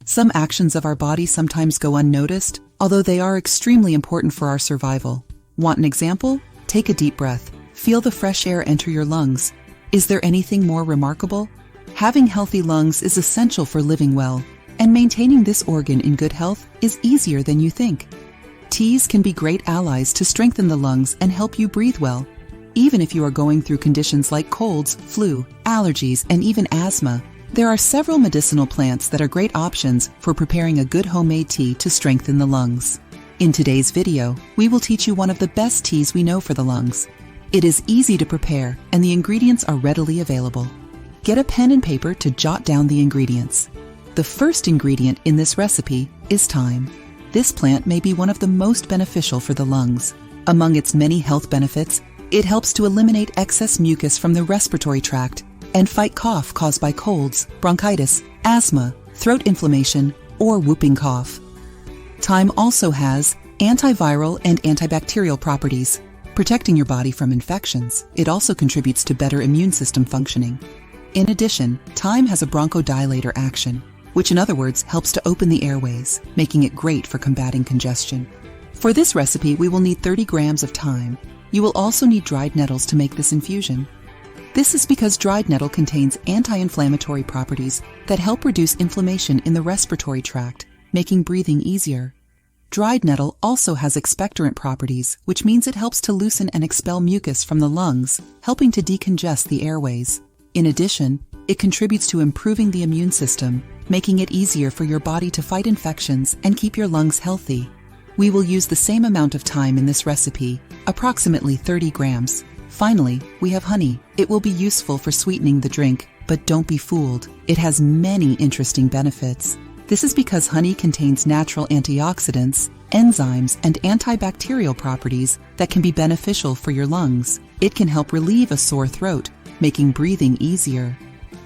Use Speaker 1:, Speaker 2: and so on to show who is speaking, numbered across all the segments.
Speaker 1: Some actions of our body sometimes go unnoticed, although they are extremely important for our survival. Want an example? Take a deep breath. Feel the fresh air enter your lungs. Is there anything more remarkable? Having healthy lungs is essential for living well, and maintaining this organ in good health is easier than you think. Teas can be great allies to strengthen the lungs and help you breathe well. Even if you are going through conditions like colds, flu, allergies, and even asthma, there are several medicinal plants that are great options for preparing a good homemade tea to strengthen the lungs. In today's video, we will teach you one of the best teas we know for the lungs. It is easy to prepare, and the ingredients are readily available. Get a pen and paper to jot down the ingredients. The first ingredient in this recipe is thyme. This plant may be one of the most beneficial for the lungs. Among its many health benefits, it helps to eliminate excess mucus from the respiratory tract and fight cough caused by colds, bronchitis, asthma, throat inflammation, or whooping cough. Thyme also has antiviral and antibacterial properties, protecting your body from infections. It also contributes to better immune system functioning. In addition, thyme has a bronchodilator action, which in other words helps to open the airways, making it great for combating congestion. For this recipe, we will need 30 grams of thyme. You will also need dried nettles to make this infusion. This is because dried nettle contains anti-inflammatory properties that help reduce inflammation in the respiratory tract, making breathing easier. Dried nettle also has expectorant properties, which means it helps to loosen and expel mucus from the lungs, helping to decongest the airways. In addition, it contributes to improving the immune system, making it easier for your body to fight infections and keep your lungs healthy. We will use the same amount of thyme in this recipe, approximately 30 grams. Finally, we have honey. It will be useful for sweetening the drink, but don't be fooled. It has many interesting benefits. This is because honey contains natural antioxidants, enzymes, and antibacterial properties that can be beneficial for your lungs. It can help relieve a sore throat, making breathing easier.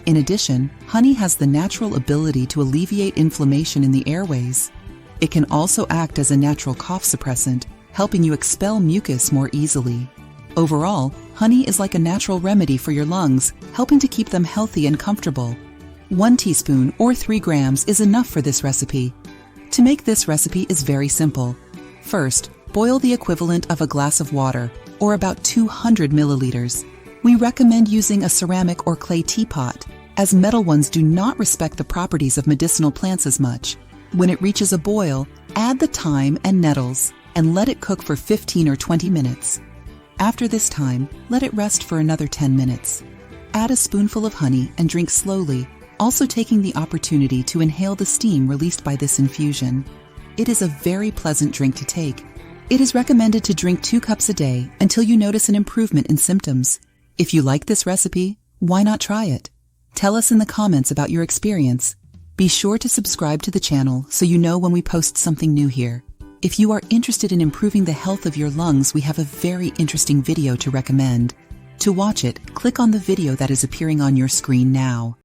Speaker 1: In addition, honey has the natural ability to alleviate inflammation in the airways. It can also act as a natural cough suppressant, helping you expel mucus more easily. Overall, honey is like a natural remedy for your lungs, helping to keep them healthy and comfortable. 1 teaspoon or 3 grams is enough for this recipe. To make this recipe is very simple. First, boil the equivalent of a glass of water, or about 200 milliliters. We recommend using a ceramic or clay teapot, as metal ones do not respect the properties of medicinal plants as much. When it reaches a boil, add the thyme and nettles and let it cook for 15 or 20 minutes. After this time, let it rest for another 10 minutes. Add a spoonful of honey and drink slowly, also taking the opportunity to inhale the steam released by this infusion. It is a very pleasant drink to take. It is recommended to drink 2 cups a day until you notice an improvement in symptoms. If you like this recipe, why not try it? Tell us in the comments about your experience. Be sure to subscribe to the channel so you know when we post something new here. If you are interested in improving the health of your lungs, we have a very interesting video to recommend. To watch it, click on the video that is appearing on your screen now.